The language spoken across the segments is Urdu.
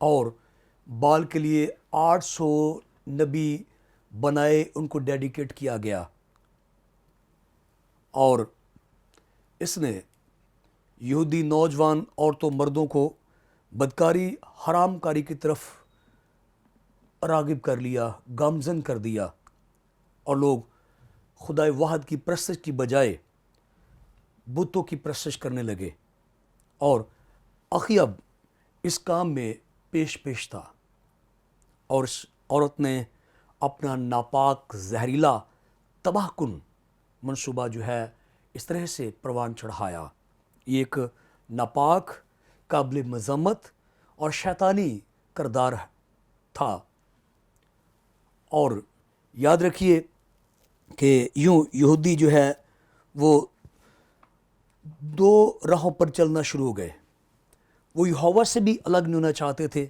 اور بال کے لیے 800 نبی بنائے، ان کو ڈیڈیکیٹ کیا گیا، اور اس نے یہودی نوجوان عورتوں مردوں کو بدکاری حرام کاری کی طرف راغب کر لیا، گامزن کر دیا، اور لوگ خدائے واحد کی پرستش کی بجائے بتوں کی پرستش کرنے لگے، اور اخیب اس کام میں پیش تھا، اور اس عورت نے اپنا ناپاک زہریلا تباہ کن منصوبہ جو ہے اس طرح سے پروان چڑھایا۔ یہ ایک ناپاک، قابل مذمت اور شیطانی کردار تھا، اور یاد رکھیے کہ یوں یہودی جو ہے وہ دو راہوں پر چلنا شروع ہو گئے۔ وہ یہوہ سے بھی الگ نہیں ہونا چاہتے تھے،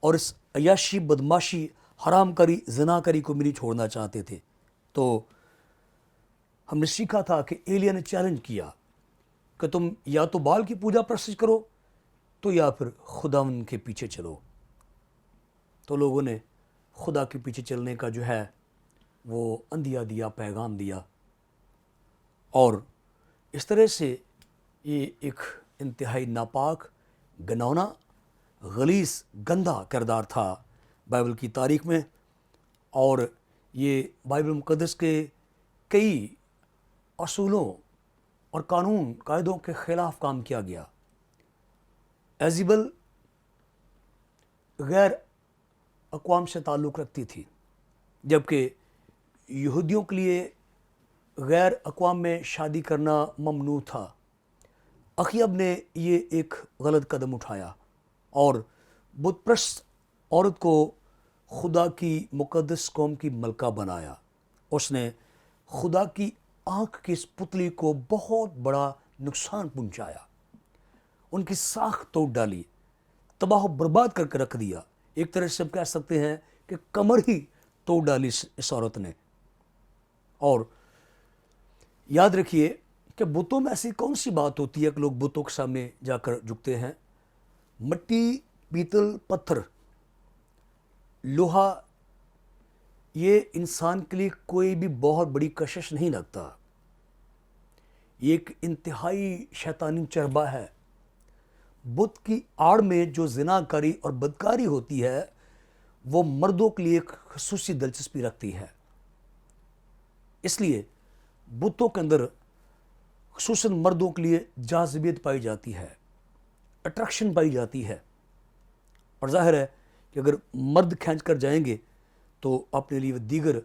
اور اس عیاشی، بدماشی، حرام کاری، زنا کاری کو بھی نہیں چھوڑنا چاہتے تھے۔ تو ہم نے سیکھا تھا کہ ایلیا نے چیلنج کیا کہ تم یا تو بال کی پوجا پرستش کرو تو یا پھر خداوند کے پیچھے چلو۔ تو لوگوں نے خدا کے پیچھے چلنے کا جو ہے وہ اندھیا دیا، پیغام دیا، اور اس طرح سے یہ ایک انتہائی ناپاک، گنونا، غلیظ، گندا کردار تھا بائبل کی تاریخ میں، اور یہ بائبل مقدس کے کئی اصولوں اور قانون قاعدوں کے خلاف کام کیا گیا۔ ایزیبل غیر اقوام سے تعلق رکھتی تھی، جبکہ یہودیوں کے لیے غیر اقوام میں شادی کرنا ممنوع تھا۔ اخیب نے یہ ایک غلط قدم اٹھایا اور بت پرست عورت کو خدا کی مقدس قوم کی ملکہ بنایا۔ اس نے خدا کی آنکھ کی اس پتلی کو بہت بڑا نقصان پہنچایا، ان کی ساکھ توڑ ڈالی، تباہ و برباد کر کے رکھ دیا۔ ایک طرح سے ہم کہہ سکتے ہیں کہ کمر ہی توڑ ڈالی اس عورت نے۔ اور یاد رکھیے کہ بتوں میں ایسی کون سی بات ہوتی ہے کہ لوگ بتوں کے سامنے جا کر جھکتے ہیں؟ مٹی، پیتل، پتھر، لوہا، یہ انسان کے لیے کوئی بھی بہت بڑی کشش نہیں لگتا۔ یہ ایک انتہائی شیطانی چربہ ہے۔ بت کی آڑ میں جو زنا کاری اور بدکاری ہوتی ہے وہ مردوں کے لیے ایک خصوصی دلچسپی رکھتی ہے۔ اس لیے بتوں کے اندر خصوصاً مردوں کے لیے جاذبیت پائی جاتی ہے، اٹریکشن پائی جاتی ہے، اور ظاہر ہے کہ اگر مرد کھینچ کر جائیں گے تو اپنے لیے دیگر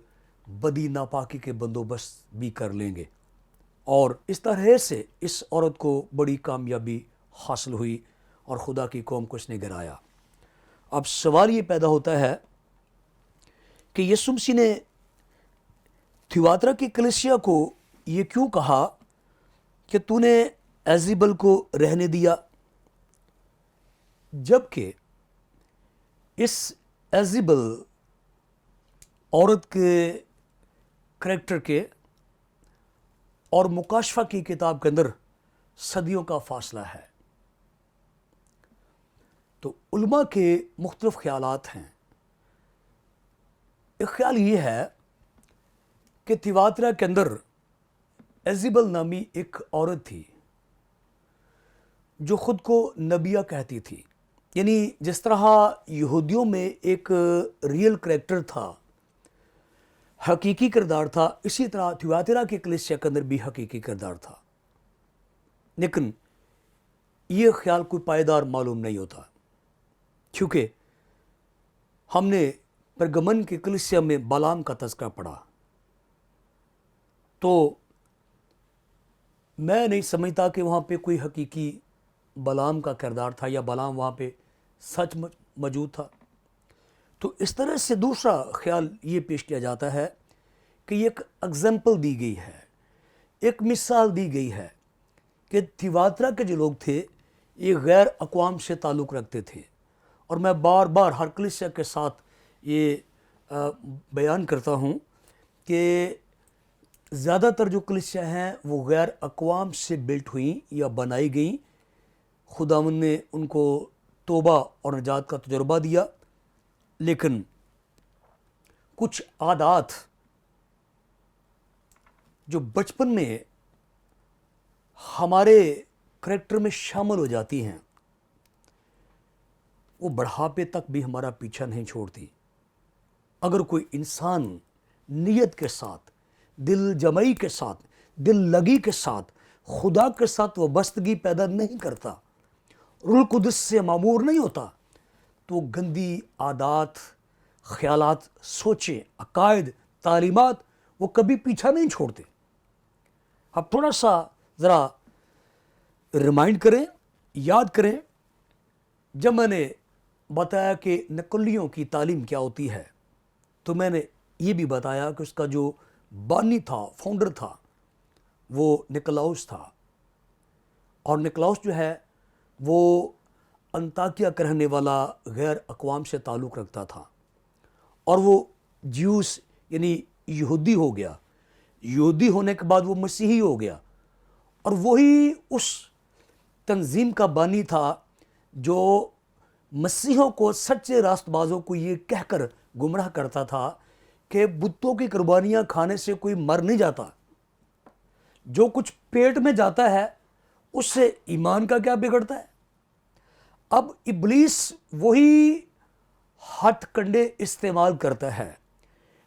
بدی ناپاکی کے بندوبست بھی کر لیں گے، اور اس طرح سے اس عورت کو بڑی کامیابی حاصل ہوئی اور خدا کی قوم کو اس نے گرایا۔ اب سوال یہ پیدا ہوتا ہے کہ یسوع مسیح نے تھیواترا کی کلیسیا کو یہ کیوں کہا کہ تو نے ایزیبل کو رہنے دیا، جبکہ اس ایزیبل عورت کے کریکٹر کے اور مکاشفہ کی کتاب کے اندر صدیوں کا فاصلہ ہے؟ تو علماء کے مختلف خیالات ہیں۔ ایک خیال یہ ہے کہ تھیواترا کے اندر ایزیبل نامی ایک عورت تھی جو خود کو نبیہ کہتی تھی، یعنی جس طرح یہودیوں میں ایک ریئل کریکٹر تھا، حقیقی کردار تھا، اسی طرح تھیواترا کی کلیسیا کے اندر بھی حقیقی کردار تھا، لیکن یہ خیال کوئی پائیدار معلوم نہیں ہوتا، کیونکہ ہم نے پرگمن کی کلیسیا میں بالام کا تذکرہ پڑھا، تو میں نہیں سمجھتا کہ وہاں پہ کوئی حقیقی بالام کا کردار تھا یا بالام وہاں پہ سچ موجود تھا۔ تو اس طرح سے دوسرا خیال یہ پیش کیا جاتا ہے کہ یہ ایک اگزامپل دی گئی ہے، ایک مثال دی گئی ہے کہ تھیواترا کے جو لوگ تھے یہ غیر اقوام سے تعلق رکھتے تھے، اور میں بار بار ہر کلیسیا کے ساتھ یہ بیان کرتا ہوں کہ زیادہ تر جو کلیسیا ہیں وہ غیر اقوام سے بلٹ ہوئیں یا بنائی گئیں، خداوند نے ان کو توبہ اور نجات کا تجربہ دیا، لیکن کچھ عادات جو بچپن میں ہمارے کریکٹر میں شامل ہو جاتی ہیں وہ بڑھاپے تک بھی ہمارا پیچھا نہیں چھوڑتی۔ اگر کوئی انسان نیت کے ساتھ، دل جمعی کے ساتھ، دل لگی کے ساتھ خدا کے ساتھ وابستگی پیدا نہیں کرتا، روح القدس سے معمور نہیں ہوتا، تو گندی عادات، خیالات، سوچیں، عقائد، تعلیمات وہ کبھی پیچھا نہیں چھوڑتے۔ اب تھوڑا سا ذرا ریمائنڈ کریں، یاد کریں، جب میں نے بتایا کہ نقلیوں کی تعلیم کیا ہوتی ہے تو میں نے یہ بھی بتایا کہ اس کا جو بانی تھا، فاؤنڈر تھا، وہ نکلاؤس تھا، اور نکلاؤس جو ہے وہ انطاکیہ کا رہنے والا غیر اقوام سے تعلق رکھتا تھا، اور وہ جیوس یعنی یہودی ہو گیا۔ یہودی ہونے کے بعد وہ مسیحی ہو گیا، اور وہی اس تنظیم کا بانی تھا جو مسیحوں کو، سچے راست بازوں کو یہ کہہ کر گمراہ کرتا تھا کہ بتوں کی قربانیاں کھانے سے کوئی مر نہیں جاتا، جو کچھ پیٹ میں جاتا ہے اس سے ایمان کا کیا بگڑتا ہے۔ اب ابلیس وہی ہتھ کنڈے استعمال کرتا ہے،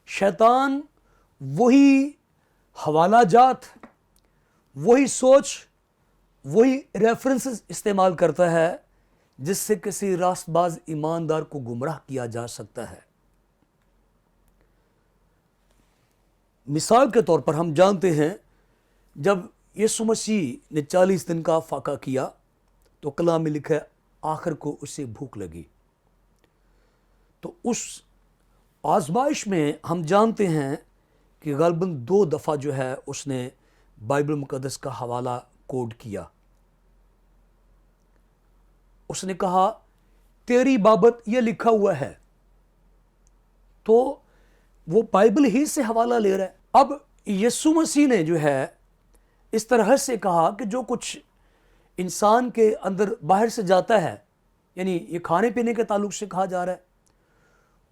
شیطان وہی حوالہ جات، وہی سوچ، وہی ریفرنسز استعمال کرتا ہے جس سے کسی راست باز ایماندار کو گمراہ کیا جا سکتا ہے۔ مثال کے طور پر ہم جانتے ہیں جب یسوع مسیح نے 40 دن کا فاقہ کیا تو کلام میں لکھا ہے آخر کو اسے بھوک لگی۔ تو اس آزمائش میں ہم جانتے ہیں کہ غالباً 2 دفعہ جو ہے اس نے بائبل مقدس کا حوالہ کوڈ کیا۔ اس نے کہا تیری بابت یہ لکھا ہوا ہے، تو وہ بائبل ہی سے حوالہ لے رہا ہے۔ اب یسوع مسیح نے جو ہے اس طرح سے کہا کہ جو کچھ انسان کے اندر باہر سے جاتا ہے، یعنی یہ کھانے پینے کے تعلق سے کہا جا رہا ہے،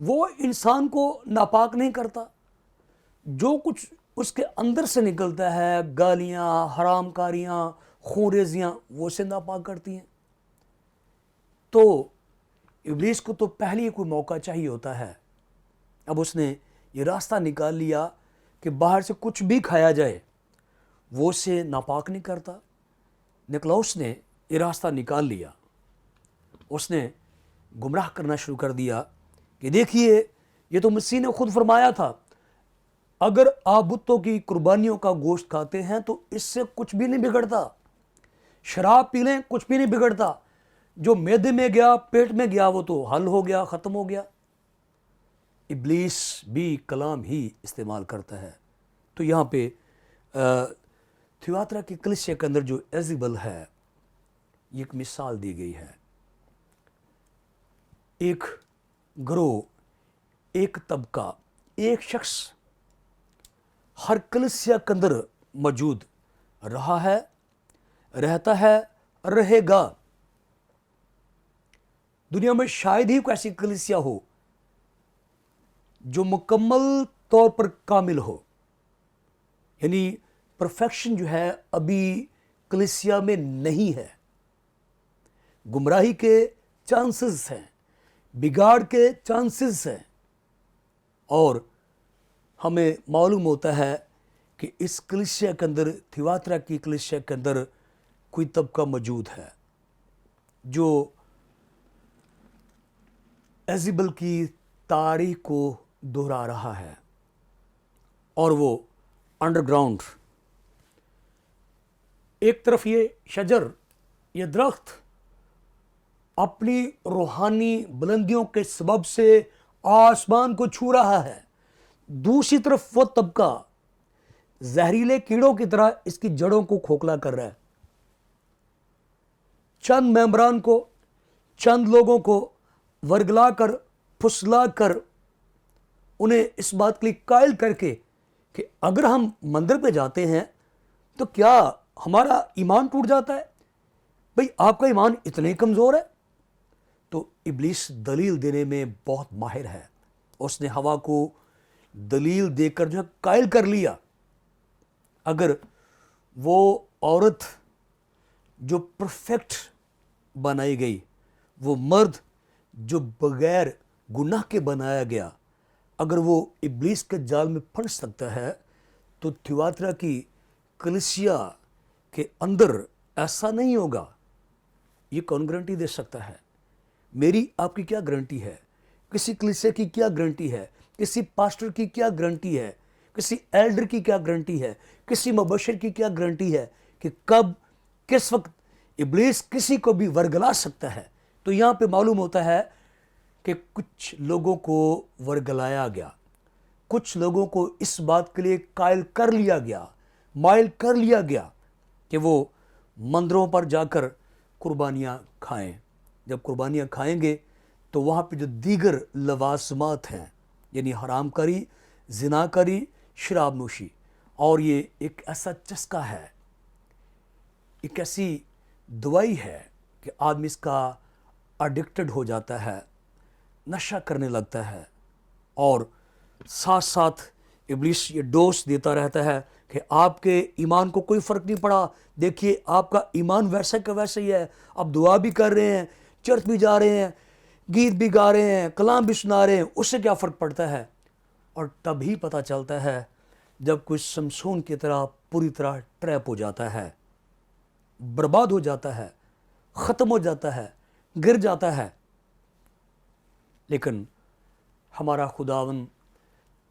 وہ انسان کو ناپاک نہیں کرتا۔ جو کچھ اس کے اندر سے نکلتا ہے، گالیاں، حرام کاریاں، خون ریزیاں، وہ اسے ناپاک کرتی ہیں۔ تو ابلیس کو تو پہلے ہی کوئی موقع چاہیے ہوتا ہے۔ اب اس نے یہ راستہ نکال لیا کہ باہر سے کچھ بھی کھایا جائے وہ اسے ناپاک نہیں کرتا۔ نکلاؤس نے یہ راستہ نکال لیا، اس نے گمراہ کرنا شروع کر دیا کہ دیکھیے یہ تو مسیح نے خود فرمایا تھا، اگر آپ بتوں کی قربانیوں کا گوشت کھاتے ہیں تو اس سے کچھ بھی نہیں بگڑتا، شراب پی لیں کچھ بھی نہیں بگڑتا، جو معدے میں گیا، پیٹ میں گیا، وہ تو حل ہو گیا، ختم ہو گیا۔ ابلیس بھی کلام ہی استعمال کرتا ہے۔ تو یہاں پہ تھیواترا کی کلیسیا کے اندر جو ایزیبل ہے، یہ ایک مثال دی گئی ہے۔ ایک گروہ، ایک طبقہ، ایک شخص ہر کلیسیا کے اندر موجود رہا ہے، رہتا ہے، رہے گا۔ دنیا میں شاید ہی کوئی ایسی کلیسیا ہو جو مکمل طور پر کامل ہو، یعنی پرفیکشن جو ہے ابھی کلیسیا میں نہیں ہے۔ گمراہی کے چانسز ہیں، بگاڑ کے چانسز ہیں، اور ہمیں معلوم ہوتا ہے کہ اس کلیسیا کے اندر، تھیواترا کی کلیسیا کے اندر کوئی طبقہ موجود ہے جو ایزیبل کی تاریخ کو دہرا رہا ہے، اور وہ انڈر گراؤنڈ ایک طرف یہ شجر، یہ درخت اپنی روحانی بلندیوں کے سبب سے آسمان کو چھو رہا ہے، دوسری طرف وہ طبقہ زہریلے کیڑوں کی طرح اس کی جڑوں کو کھوکھلا کر رہا ہے۔ چند ممبران کو، چند لوگوں کو ورگلا کر، پھسلا کر، انہیں اس بات کے لیے قائل کر کے کہ اگر ہم مندر پہ جاتے ہیں تو کیا ہمارا ایمان ٹوٹ جاتا ہے؟ بھئی آپ کا ایمان اتنے کمزور ہے؟ تو ابلیس دلیل دینے میں بہت ماہر ہے. اس نے ہوا کو دلیل دے کر جو ہے قائل کر لیا. اگر وہ عورت جو پرفیکٹ بنائی گئی، وہ مرد جو بغیر گناہ کے بنایا گیا، اگر وہ ابلیس کے جال میں پھنس سکتا ہے تو تھیواترا کی کلیسیا کے اندر ایسا نہیں ہوگا. یہ کون گارنٹی دے سکتا ہے؟ میری آپ کی کیا گارنٹی ہے؟ کسی کلیسیا کی کیا گارنٹی ہے؟ کسی پاسٹر کی کیا گارنٹی ہے؟ کسی ایلڈر کی کیا گارنٹی ہے؟ کسی مبشر کی کیا گارنٹی ہے کہ کب کس وقت ابلیس کسی کو بھی ورگلا سکتا ہے؟ تو یہاں پہ معلوم ہوتا ہے کہ کچھ لوگوں کو ورگلایا گیا، کچھ لوگوں کو اس بات کے لیے قائل کر لیا گیا، مائل کر لیا گیا کہ وہ مندروں پر جا کر قربانیاں کھائیں. جب قربانیاں کھائیں گے تو وہاں پہ جو دیگر لوازمات ہیں، یعنی حرام کاری، زنا کاری، شراب نوشی، اور یہ ایک ایسا چسکا ہے، ایک ایسی دوائی ہے کہ آدمی اس کا ایڈکٹڈ ہو جاتا ہے، نشہ کرنے لگتا ہے، اور ساتھ ساتھ ابلیس یہ ڈوز دیتا رہتا ہے کہ آپ کے ایمان کو کوئی فرق نہیں پڑا، دیکھیے آپ کا ایمان ویسا کا ویسا ہی ہے، آپ دعا بھی کر رہے ہیں، چرچ بھی جا رہے ہیں، گیت بھی گا رہے ہیں، کلام بھی سنا رہے ہیں، اس سے کیا فرق پڑتا ہے؟ اور تب ہی پتہ چلتا ہے جب کوئی سمسون کی طرح پوری طرح ٹریپ ہو جاتا ہے، برباد ہو جاتا ہے، ختم ہو جاتا ہے، گر جاتا ہے. لیکن ہمارا خداوند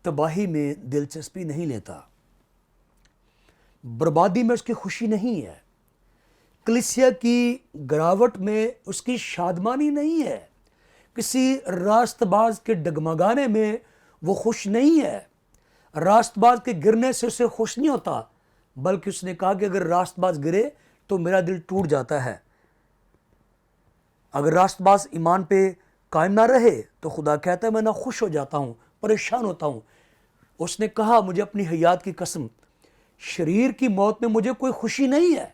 تباہی میں دلچسپی نہیں لیتا، بربادی میں اس کی خوشی نہیں ہے، کلیسیا کی گراوٹ میں اس کی شادمانی نہیں ہے، کسی راست باز کے ڈگمگانے میں وہ خوش نہیں ہے، راست باز کے گرنے سے اسے خوش نہیں ہوتا، بلکہ اس نے کہا کہ اگر راست باز گرے تو میرا دل ٹوٹ جاتا ہے. اگر راست باز ایمان پہ قائم نہ رہے تو خدا کہتا ہے میں نہ خوش ہو جاتا ہوں، پریشان ہوتا ہوں. اس نے کہا مجھے اپنی حیات کی قسم، شریر کی موت میں مجھے کوئی خوشی نہیں ہے.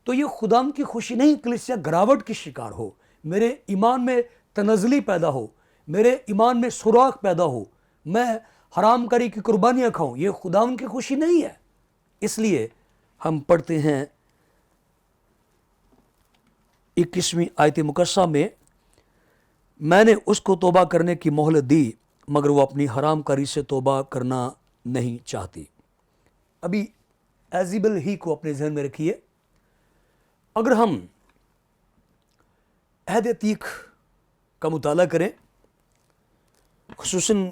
تو یہ خدا کی خوشی نہیں کلیسیا گراوٹ کی شکار ہو، میرے ایمان میں تنزلی پیدا ہو، میرے ایمان میں سوراخ پیدا ہو، میں حرام کاری کی قربانیاں کھاؤں، یہ خدا کی خوشی نہیں ہے. اس لیے ہم پڑھتے ہیں 21ویں آیت مقدسہ میں نے اس کو توبہ کرنے کی مہلت دی مگر وہ اپنی حرام کاری سے توبہ کرنا نہیں چاہتی. ابھی ایزیبل ہی کو اپنے ذہن میں رکھیے. اگر ہم عہد عتیق کا مطالعہ کریں، خصوصاً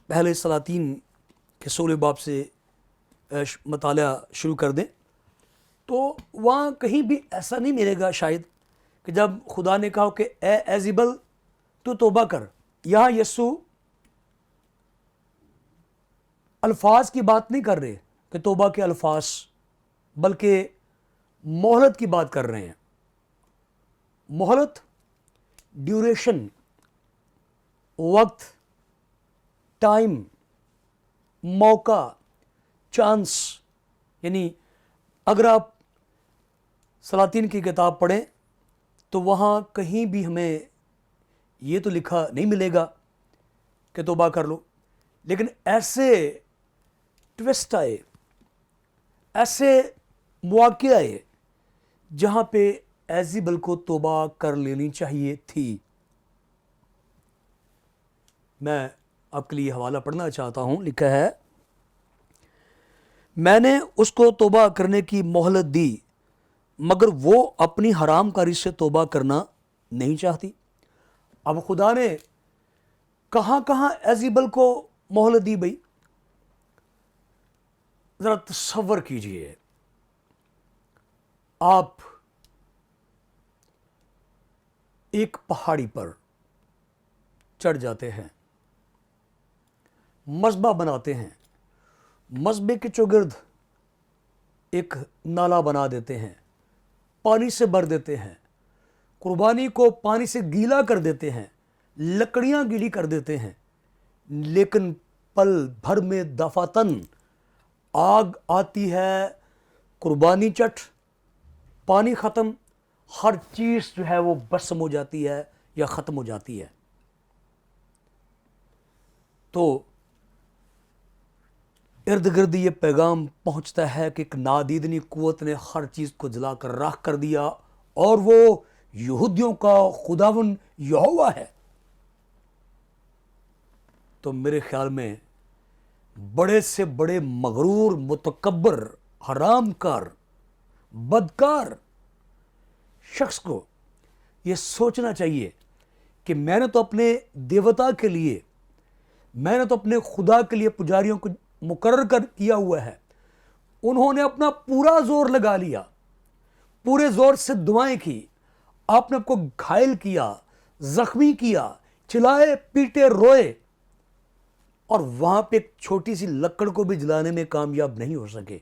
پہلے سلاطین کے 16 باب سے مطالعہ شروع کر دیں تو وہاں کہیں بھی ایسا نہیں ملے گا شاید کہ جب خدا نے کہا کہ اے ایزیبل تو توبہ کر. یہاں یسوع الفاظ کی بات نہیں کر رہے کہ توبہ کے الفاظ، بلکہ مہلت کی بات کر رہے ہیں. مہلت، ڈیوریشن، وقت، ٹائم، موقع، چانس. یعنی اگر آپ سلاطین کی کتاب پڑھیں تو وہاں کہیں بھی ہمیں یہ تو لکھا نہیں ملے گا کہ توبہ کر لو، لیکن ایسے ٹوسٹ آئے، ایسے مواقع آئے جہاں پہ ایزیبل کو توبہ کر لینی چاہیے تھی. میں آپ کے لیے حوالہ پڑھنا چاہتا ہوں. لکھا ہے میں نے اس کو توبہ کرنے کی مہلت دی مگر وہ اپنی حرام کاری سے توبہ کرنا نہیں چاہتی. اب خدا نے کہاں کہاں ایزیبل کو مہلت دی بھائی؟ ذرا تصور کیجئے، آپ ایک پہاڑی پر چڑھ جاتے ہیں، مذبح بناتے ہیں، مذبح کے چوگرد ایک نالا بنا دیتے ہیں، پانی سے بھر دیتے ہیں، قربانی کو پانی سے گیلا کر دیتے ہیں، لکڑیاں گیلی کر دیتے ہیں، لیکن پل بھر میں دفاتن آگ آتی ہے، قربانی چٹ، پانی ختم، ہر چیز جو ہے وہ بسم ہو جاتی ہے یا ختم ہو جاتی ہے. تو ارد گرد یہ پیغام پہنچتا ہے کہ ایک نادیدنی قوت نے ہر چیز کو جلا کر راکھ کر دیا اور وہ یہودیوں کا خداوند یہوہ ہے. تو میرے خیال میں بڑے سے بڑے مغرور، متکبر، حرام کار، بدکار شخص کو یہ سوچنا چاہیے کہ میں نے تو اپنے دیوتا کے لیے، میں نے تو اپنے خدا کے لیے پجاریوں کو مقرر کر کیا ہوا ہے. انہوں نے اپنا پورا زور لگا لیا، پورے زور سے دعائیں کی، آپ نے آپ کو گھائل کیا، زخمی کیا، چلائے، پیٹے، روئے، اور وہاں پہ ایک چھوٹی سی لکڑ کو بھی جلانے میں کامیاب نہیں ہو سکے.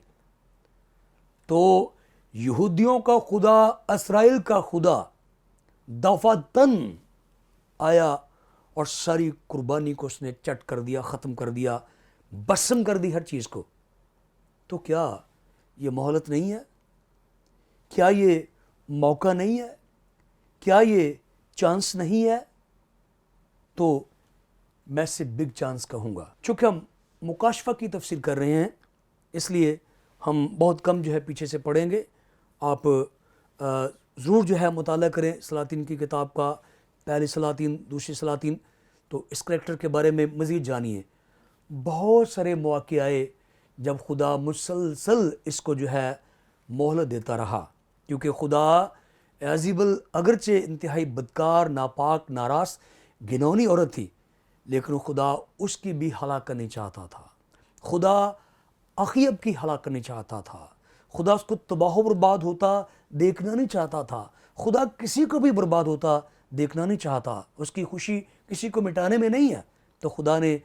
تو یہودیوں کا خدا، اسرائیل کا خدا دفعتاً آیا اور ساری قربانی کو اس نے چٹ کر دیا، ختم کر دیا، بسم کر دی ہر چیز کو. تو کیا یہ مہلت نہیں ہے؟ کیا یہ موقع نہیں ہے؟ کیا یہ چانس نہیں ہے؟ تو میں سے بگ چانس کہوں گا. چونکہ ہم مکاشفہ کی تفسیر کر رہے ہیں اس لیے ہم بہت کم جو ہے پیچھے سے پڑھیں گے. آپ ضرور جو ہے مطالعہ کریں سلاطین کی کتاب کا، پہلی سلاطین، دوسری سلاطین، تو اس کریکٹر کے بارے میں مزید جانیے. بہت سارے مواقع آئے جب خدا مسلسل اس کو جو ہے مہلت دیتا رہا، کیونکہ خدا ایزیبل اگرچہ انتہائی بدکار، ناپاک، ناراض، گھنونی عورت تھی، لیکن خدا اس کی بھی ہلاک کرنا چاہتا تھا. خدا اخیب کی ہلاک کرنا چاہتا تھا. خدا اس کو تباہ و برباد ہوتا دیکھنا نہیں چاہتا تھا. خدا کسی کو بھی برباد ہوتا دیکھنا نہیں چاہتا. اس کی خوشی کسی کو مٹانے میں نہیں ہے. تو خدا نے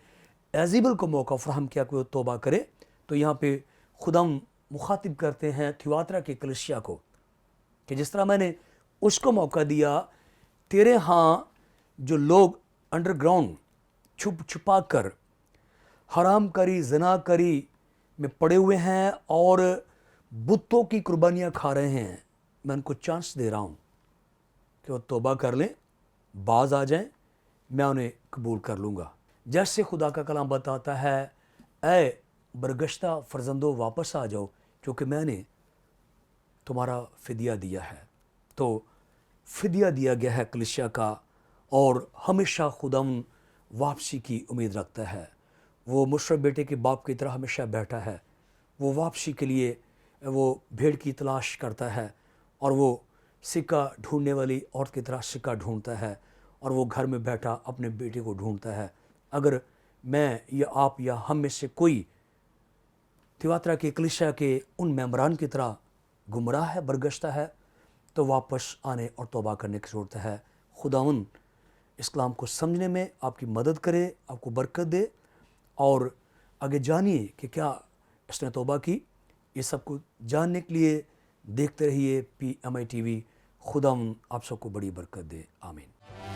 ایزیبل کو موقع فراہم کیا کہ وہ توبہ کرے. تو یہاں پہ خدا مخاطب کرتے ہیں تھیواترا کے کلیسیا کو کہ جس طرح میں نے اس کو موقع دیا، تیرے ہاں جو لوگ انڈر گراؤنڈ چھپ چھپا کر حرام کاری، زنا کاری میں پڑے ہوئے ہیں اور بتوں کی قربانیاں کھا رہے ہیں، میں ان کو چانس دے رہا ہوں کہ وہ توبہ کر لیں، باز آ جائیں، میں انہیں قبول کر لوں گا. جیسے خدا کا کلام بتاتا ہے، اے برگشتہ فرزندوں واپس آ جاؤ کیونکہ میں نے تمہارا فدیہ دیا ہے. تو فدیہ دیا گیا ہے کلیسیا کا، اور ہمیشہ خداوند واپسی کی امید رکھتا ہے. وہ مشرف بیٹے کے باپ کی طرح ہمیشہ بیٹھا ہے. وہ واپسی کے لیے وہ بھیڑ کی تلاش کرتا ہے، اور وہ سکہ ڈھونڈنے والی عورت کی طرح سکہ ڈھونڈتا ہے، اور وہ گھر میں بیٹھا اپنے بیٹے کو ڈھونڈتا ہے. اگر میں یا آپ یا ہم میں سے کوئی تھیواترا کے کلیسیا کے ان ممبران کی طرح گمراہ ہے، برگشتہ ہے، تو واپس آنے اور توبہ کرنے کی ضرورت ہے. خداوند اس کلام کو سمجھنے میں آپ کی مدد کرے، آپ کو برکت دے، اور آگے جانیے کہ کیا اس نے توبہ کی. یہ سب کو جاننے کے لیے دیکھتے رہیے PMI TV. خداوند آپ سب کو بڑی برکت دے. آمین.